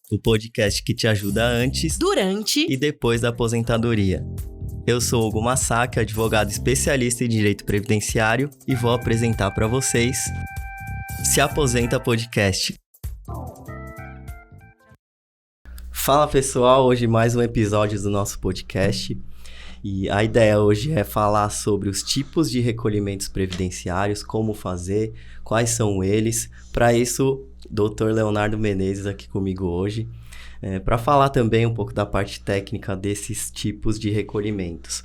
o podcast que te ajuda antes, durante e depois da aposentadoria. Eu sou Hugo Masaki, advogado especialista em direito previdenciário, e vou apresentar para vocês Se Aposenta Podcast. Fala pessoal, hoje mais um episódio do nosso podcast. E a ideia hoje é falar sobre os tipos de recolhimentos previdenciários, como fazer, quais são eles. Para isso, Dr. Leonardo Menezes aqui comigo hoje, para falar também um pouco da parte técnica desses tipos de recolhimentos.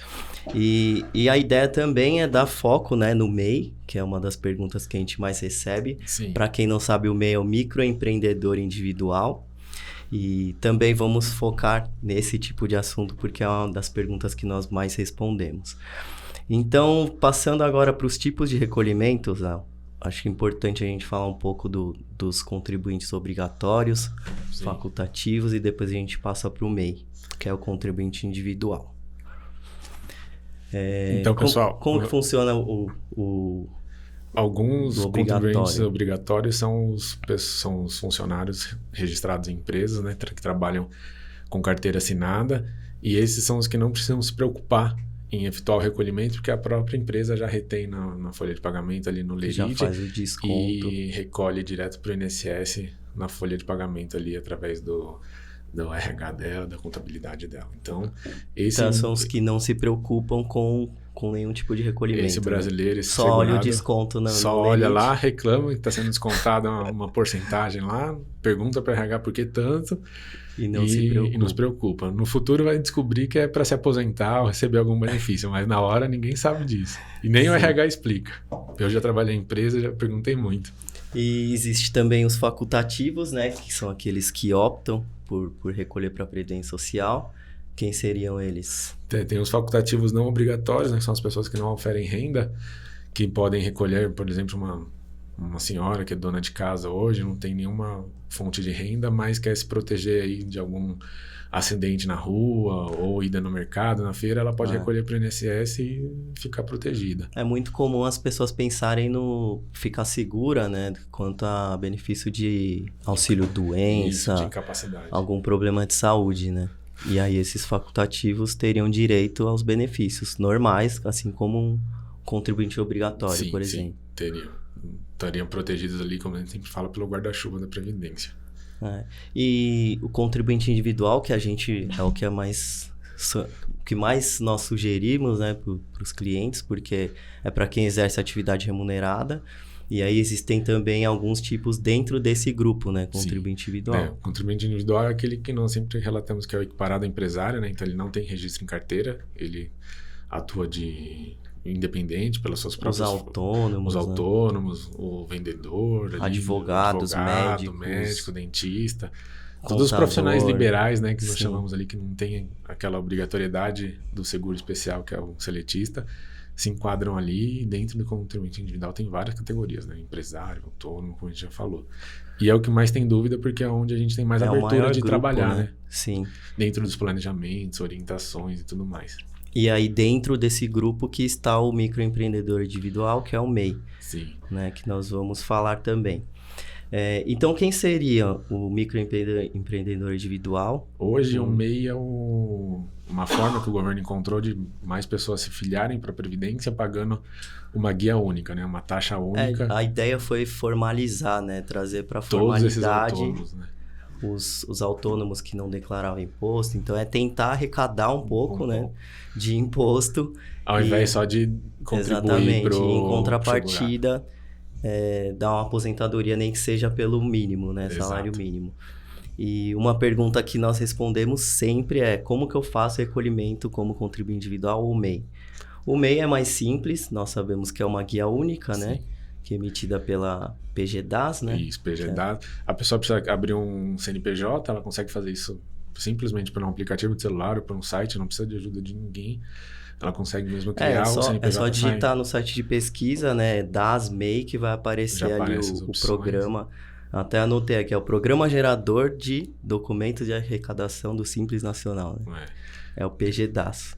E a ideia também é dar foco, né, no MEI, que é uma das perguntas que a gente mais recebe. Para quem não sabe, o MEI é o microempreendedor individual. E também vamos focar nesse tipo de assunto, porque é uma das perguntas que nós mais respondemos. Então, passando agora para os tipos de recolhimentos, acho importante a gente falar um pouco dos contribuintes obrigatórios, facultativos, e depois a gente passa para o MEI, que é o contribuinte individual. Então, pessoal... Como que funciona Alguns contribuintes obrigatórios são os funcionários registrados em empresas, né, que trabalham com carteira assinada, e esses são os que não precisam se preocupar em efetuar o recolhimento, porque a própria empresa já retém na folha de pagamento ali no LERID, já faz o desconto e recolhe direto para o INSS na folha de pagamento ali através do RH dela, da contabilidade dela. Então são os que não se preocupam com nenhum tipo de recolhimento. Esse brasileiro, esse só olha o desconto só olha lá, reclama que está sendo descontada uma porcentagem lá, pergunta para RH por que tanto e não se preocupa. No futuro vai descobrir que é para se aposentar ou receber algum benefício, mas na hora ninguém sabe disso. E nem o RH explica. Eu já trabalhei em empresa, já perguntei muito. E existe também os facultativos, né, que são aqueles que optam por recolher para a Previdência Social. Quem seriam eles? Tem os facultativos não obrigatórios, né, que são as pessoas que não oferem renda, que podem recolher, por exemplo, uma senhora que é dona de casa hoje, não tem nenhuma fonte de renda, mas quer se proteger aí de algum acidente na rua ou ida no mercado, na feira, ela pode recolher para o INSS e ficar protegida. É muito comum as pessoas pensarem no ficar segura, né, quanto a benefício de auxílio doença, de incapacidade, algum problema de saúde, né? E aí esses facultativos teriam direito aos benefícios normais, assim como um contribuinte obrigatório, por exemplo. Sim, estariam protegidos ali, como a gente sempre fala, pelo guarda-chuva da Previdência. E o contribuinte individual, que a gente é o que mais nós sugerimos, né, para os clientes, porque é para quem exerce atividade remunerada. E aí existem também alguns tipos dentro desse grupo, né? Contribuinte individual. O contribuinte individual é aquele que nós sempre relatamos que é o equiparado ao empresário, né? Então ele não tem registro em carteira, ele atua de independente pelas suas próprias... Os autônomos, o vendedor... Advogados, médico, dentista... Todos os profissionais liberais, né? Que nós chamamos ali, que não tem aquela obrigatoriedade do seguro especial, que é o seletista, se enquadram ali, e dentro do contribuinte individual tem várias categorias, né? Empresário, autônomo, como a gente já falou. E é o que mais tem dúvida, porque é onde a gente tem mais abertura de grupo, trabalhar, né? Sim. Dentro dos planejamentos, orientações e tudo mais. E aí dentro desse grupo que está o microempreendedor individual, que é o MEI. Sim. Né? Que nós vamos falar também. Então, quem seria o microempreendedor individual? Hoje, o MEI é uma forma que o governo encontrou de mais pessoas se filiarem para a Previdência pagando uma guia única, né? Uma taxa única. A ideia foi formalizar, né? Trazer para a formalidade todos esses autônomos, né? Os autônomos que não declaravam imposto. Então, é tentar arrecadar um pouco, né? De imposto. Ao invés só de contribuir exatamente, em contrapartida... dar uma aposentadoria, nem que seja pelo mínimo, né? Exato. Salário mínimo. E uma pergunta que nós respondemos sempre é: como que eu faço recolhimento como contribuinte individual ou MEI? O MEI é mais simples, nós sabemos que é uma guia única, né? Que é emitida pela PGDAS, né? Isso, PGDAS. A pessoa precisa abrir um CNPJ, ela consegue fazer isso simplesmente por um aplicativo de celular ou por um site, não precisa de ajuda de ninguém. Ela consegue mesmo criar o CNPJ. É só digitar no site de pesquisa, né? DAS MEI, que vai aparecer ali o programa. Até anotei aqui, é o Programa Gerador de Documentos de Arrecadação do Simples Nacional. Né? É o PGDAS.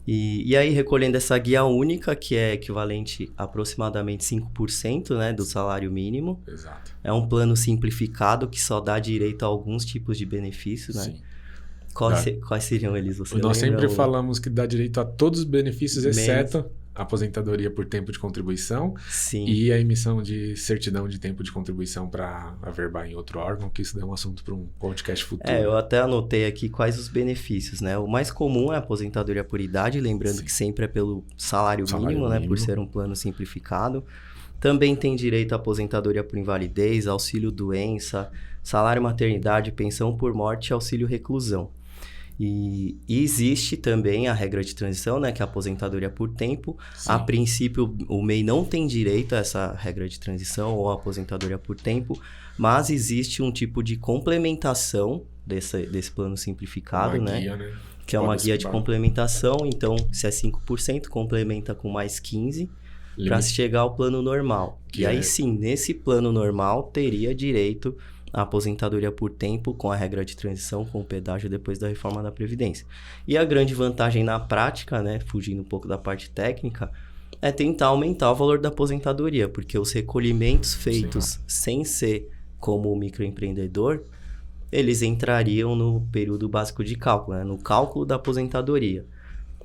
E aí, recolhendo essa guia única, que é equivalente a aproximadamente 5%, né, do salário mínimo. Exato. É um plano simplificado que só dá direito a alguns tipos de benefícios, né? Sim. Quais seriam eles? Nós sempre falamos que dá direito a todos os benefícios, exceto a aposentadoria por tempo de contribuição. Sim. E a emissão de certidão de tempo de contribuição para averbar em outro órgão, que isso é um assunto para um podcast futuro. Eu até anotei aqui quais os benefícios, né? O mais comum é a aposentadoria por idade, lembrando Sim. que sempre é pelo salário mínimo, né? Por ser um plano simplificado. Também tem direito à aposentadoria por invalidez, auxílio doença, salário maternidade, pensão por morte e auxílio reclusão. E existe também a regra de transição, né, que é a aposentadoria por tempo. Sim. A princípio, o MEI não tem direito a essa regra de transição ou a aposentadoria por tempo, mas existe um tipo de complementação desse plano simplificado, guia, né? Que é uma guia de complementação. Então, se é 5%, complementa com mais 15% para chegar ao plano normal. E aí sim, nesse plano normal, teria direito a aposentadoria por tempo com a regra de transição, com o pedágio depois da reforma da Previdência. E a grande vantagem na prática, né, fugindo um pouco da parte técnica, é tentar aumentar o valor da aposentadoria, porque os recolhimentos feitos sem ser como microempreendedor, eles entrariam no período básico de cálculo, né, no cálculo da aposentadoria.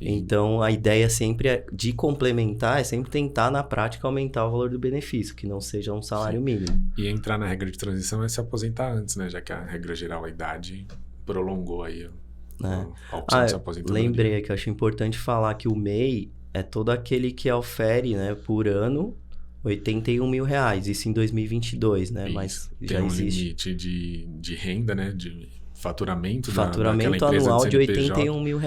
Então, a ideia sempre de complementar é sempre tentar, na prática, aumentar o valor do benefício, que não seja um salário mínimo. E entrar na regra de transição é se aposentar antes, né? Já que a regra geral, a idade prolongou aí a opção de se aposentadoria. Lembrei que eu acho importante falar que o MEI é todo aquele que ofere, né, por ano, R$81 mil, isso em 2022, né? Isso. Mas tem já existe limite de renda, né? De faturamento anual de R$81 mil.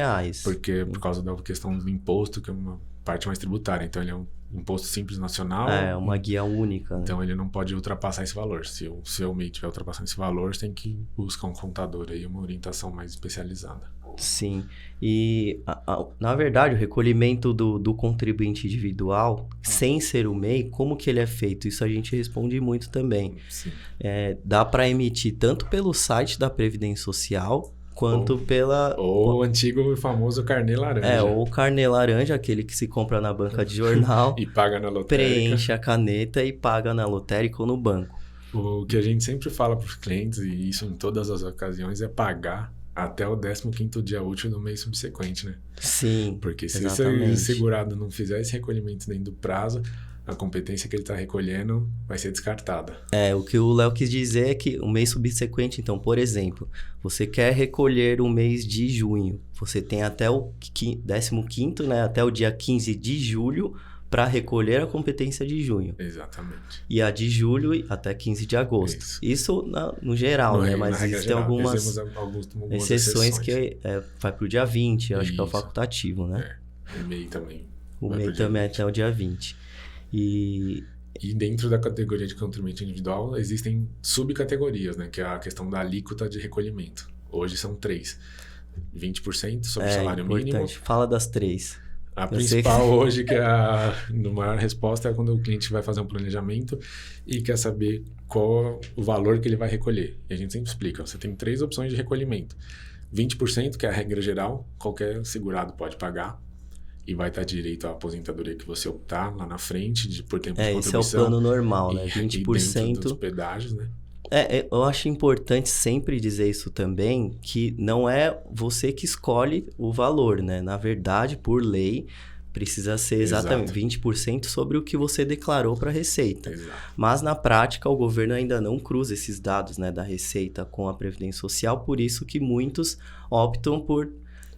Porque por causa da questão do imposto, que é uma parte mais tributária. Então, ele é um imposto simples nacional. É, uma guia única. Né? Então, ele não pode ultrapassar esse valor. Se o seu MEI estiver ultrapassando esse valor, você tem que buscar um contador aí, uma orientação mais especializada. Sim. E, na verdade, o recolhimento do contribuinte individual, sem ser o MEI, como que ele é feito? Isso a gente responde muito também. Sim. Dá para emitir tanto pelo site da Previdência Social, quanto Ou o antigo e famoso carnê laranja. Ou o carnê laranja, aquele que se compra na banca de jornal. E paga na lotérica. Preenche a caneta e paga na lotérica ou no banco. O que a gente sempre fala para os clientes, e isso em todas as ocasiões, é pagar até o 15º dia útil do mês subsequente, né? Sim, porque se exatamente. o segurado não fizer esse recolhimento dentro do prazo, a competência que ele está recolhendo vai ser descartada. O que o Léo quis dizer é que o mês subsequente, então, por exemplo, você quer recolher o mês de junho, você tem até o 15º, né, até o dia 15 de julho, para recolher a competência de junho. Exatamente. E a de julho até 15 de agosto. Isso no geral, né? Mas existem algumas exceções que vai para o dia 20, acho que é o facultativo, né? O MEI também. O MEI também até o dia 20. E dentro da categoria de contribuinte individual existem subcategorias, né? Que é a questão da alíquota de recolhimento. Hoje são 3. 20% sobre o salário mínimo. Fala das 3. A principal hoje, que é a maior resposta, é quando o cliente vai fazer um planejamento e quer saber qual o valor que ele vai recolher. E a gente sempre explica, você tem 3 opções de recolhimento. 20%, que é a regra geral, qualquer segurado pode pagar e vai estar direito à aposentadoria que você optar lá na frente, por tempo de contribuição. Esse é o plano normal, né? 20%. E dos pedágios, né? Eu acho importante sempre dizer isso também, que não é você que escolhe o valor, né? Na verdade, por lei, precisa ser exatamente 20% sobre o que você declarou para a Receita. Exato. Mas, na prática, o governo ainda não cruza esses dados, né, da Receita com a Previdência Social, por isso que muitos optam por,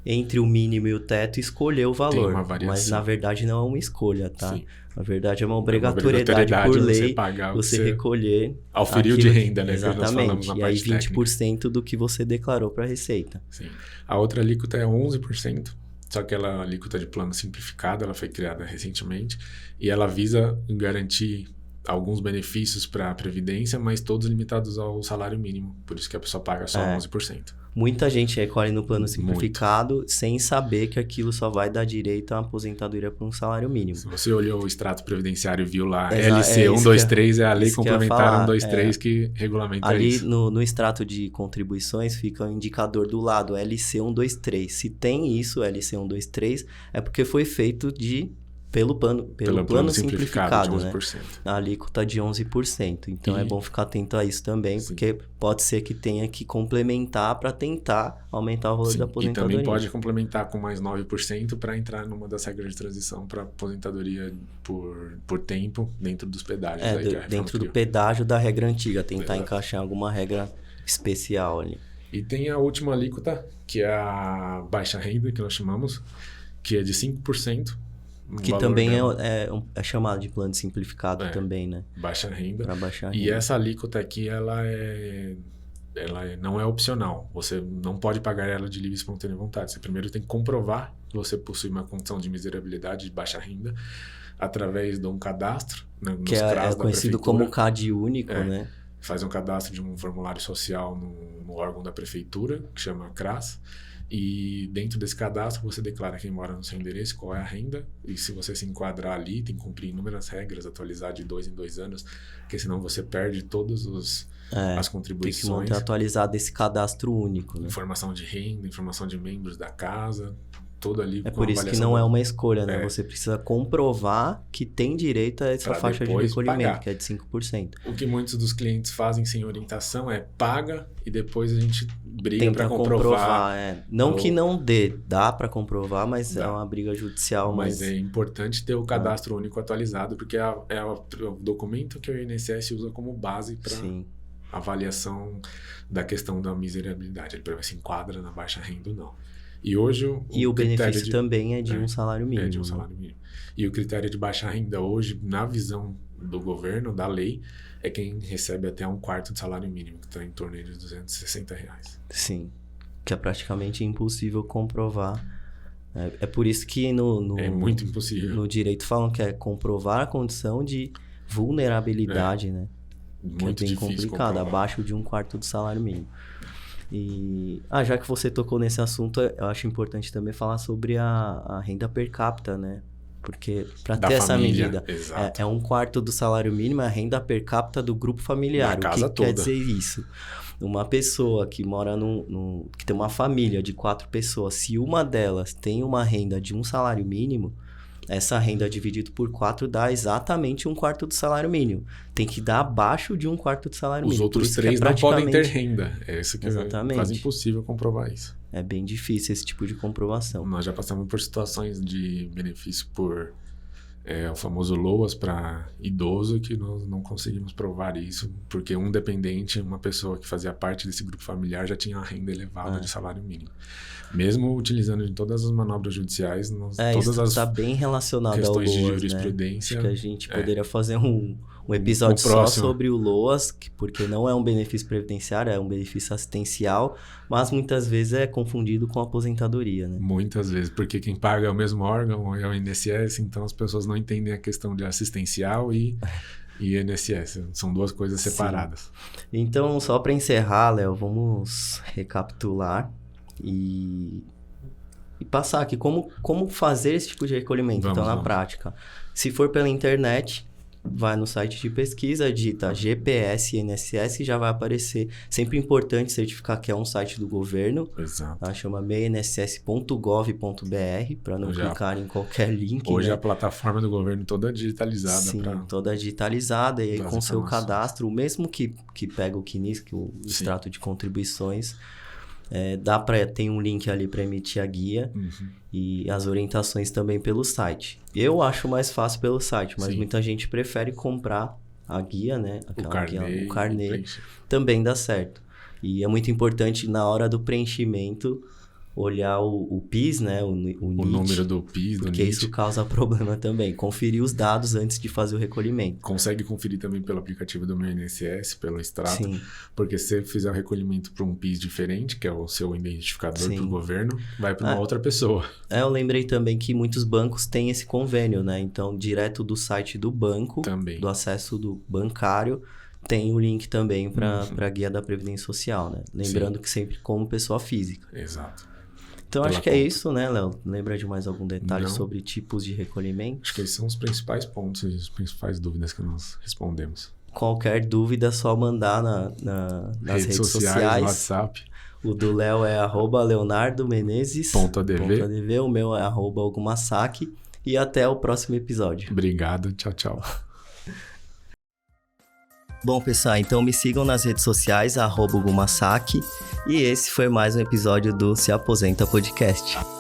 entre o mínimo e o teto, escolher o valor. Tem uma variação. Mas, na verdade, não é uma escolha, tá? Sim. Na verdade, é uma obrigatoriedade por lei você recolher... Auferir de renda, né? Exatamente. Que e aí 20% do que você declarou para a Receita. Sim. A outra alíquota é 11%. Só que ela alíquota de plano simplificado, ela foi criada recentemente. E ela visa garantir alguns benefícios para a Previdência, mas todos limitados ao salário mínimo. Por isso que a pessoa paga só 11%. Muita gente recolhe no plano simplificado sem saber que aquilo só vai dar direito à aposentadoria por um salário mínimo. Se você olhou o extrato previdenciário e viu lá, LC 123 é a lei complementar 123 que regulamenta ali isso. Ali no extrato de contribuições fica o indicador do lado, LC 123. Se tem isso, LC 123, é porque foi feito pelo plano simplificado, de 11%. Né? A alíquota de 11%. Então é bom ficar atento a isso também, porque pode ser que tenha que complementar para tentar aumentar o valor da aposentadoria. E também pode complementar com mais 9% para entrar numa das regras de transição para aposentadoria por tempo dentro dos pedágios. Dentro do pedágio da regra antiga, tentar encaixar alguma regra especial ali. E tem a última alíquota, que é a baixa renda, que nós chamamos, que é de 5%. Que também é chamado de plano simplificado também, né? Baixa renda. Para baixa renda. E essa alíquota aqui, ela não é opcional. Você não pode pagar ela de livre e espontânea vontade. Você primeiro tem que comprovar que você possui uma condição de miserabilidade de baixa renda através de um cadastro. Né, que é conhecido como CAD único, né? Faz um cadastro de um formulário social no órgão da prefeitura, que chama CRAS. E dentro desse cadastro você declara quem mora no seu endereço, qual é a renda, e se você se enquadrar ali, tem que cumprir inúmeras regras, atualizar de 2 em 2 anos, porque senão você perde todas as contribuições. Tem que manter atualizado esse cadastro único, né? Informação de renda, informação de membros da casa, tudo ali. É por isso que não é uma escolha, né? Você precisa comprovar que tem direito a essa faixa de recolhimento, pagar. Que é de 5%. O que muitos dos clientes fazem sem orientação é paga e depois a gente briga para comprovar. Não que não dá para comprovar, mas é uma briga judicial. Mas é importante ter o cadastro único atualizado, porque é o documento que o INSS usa como base para avaliação da questão da miserabilidade. Ele se enquadra na baixa renda ou não. E hoje o benefício também é de um salário mínimo. É de um salário mínimo. E o critério de baixa renda hoje, na visão do governo, da lei, é quem recebe até 1/4 do salário mínimo, que está em torno de R$260. Sim, que é praticamente impossível comprovar. É por isso que é muito impossível. No direito falam que é comprovar a condição de vulnerabilidade, né? Muito que é bem difícil complicado, comprovar. abaixo de 1/4 do salário mínimo. E já que você tocou nesse assunto, eu acho importante também falar sobre a renda per capita, né? Porque para ter essa medida, é 1/4 do salário mínimo, é a renda per capita do grupo familiar. O que quer dizer isso? Uma pessoa que mora que tem uma família de 4 pessoas, se uma delas tem uma renda de um salário mínimo, essa renda dividido por 4 dá exatamente 1/4 do salário mínimo. Tem que dar abaixo de 1/4 do salário mínimo. Os outros 3 não podem ter renda. É isso que é quase impossível comprovar isso. É bem difícil esse tipo de comprovação. Nós já passamos por situações de benefício por o famoso LOAS para idoso, que nós não conseguimos provar isso, porque um dependente, uma pessoa que fazia parte desse grupo familiar, já tinha a renda elevada de salário mínimo. Mesmo utilizando de todas as manobras judiciais, todas isso as está bem relacionado questões ao LOAS, de jurisprudência. Né? Acho que a gente poderia fazer um episódio só sobre o LOAS, porque não é um benefício previdenciário, é um benefício assistencial, mas muitas vezes é confundido com aposentadoria, né? Muitas vezes, porque quem paga é o mesmo órgão, é o INSS, então as pessoas não entendem a questão de assistencial e INSS. São duas coisas separadas. Então, só para encerrar, Léo, vamos recapitular e passar aqui como fazer esse tipo de recolhimento. Então, na prática, se for pela internet, vai no site de pesquisa, digita GPS INSS e já vai aparecer. Sempre importante certificar que é um site do governo. Exato. Tá? Chama meinss.gov.br para não clicar em qualquer link. Hoje né? a plataforma do governo toda digitalizada. Sim, toda digitalizada. E aí com seu cadastro, o mesmo que pega o CNIS, que o extrato de contribuições, tem um link ali para emitir a guia e as orientações também pelo site. Eu acho mais fácil pelo site, mas muita gente prefere comprar a guia, né? O carnê também dá certo. E é muito importante na hora do preenchimento olhar o PIS, né? O NIT, número do PIS, do NIT. Porque isso causa problema também. Conferir os dados antes de fazer o recolhimento. Consegue conferir também pelo aplicativo do meu INSS, pelo extrato. Sim. Porque se você fizer o recolhimento para um PIS diferente, que é o seu identificador para o governo, vai para uma outra pessoa. Eu lembrei também que muitos bancos têm esse convênio, né? Então, direto do site do banco, também. Do acesso do bancário, tem o link também para a guia da Previdência Social, né? Lembrando que sempre como pessoa física. Exato. Então, acho que é isso, né, Léo? Lembra de mais algum detalhe sobre tipos de recolhimento? Acho que esses são os principais pontos, as principais dúvidas que nós respondemos. Qualquer dúvida é só mandar nas redes sociais. WhatsApp. O do Léo é @leonardomenezes.adv. O meu é @algumasaki. E até o próximo episódio. Obrigado. Tchau, tchau. Bom, pessoal, então me sigam nas redes sociais, @algumasaki. E esse foi mais um episódio do Se Aposenta Podcast.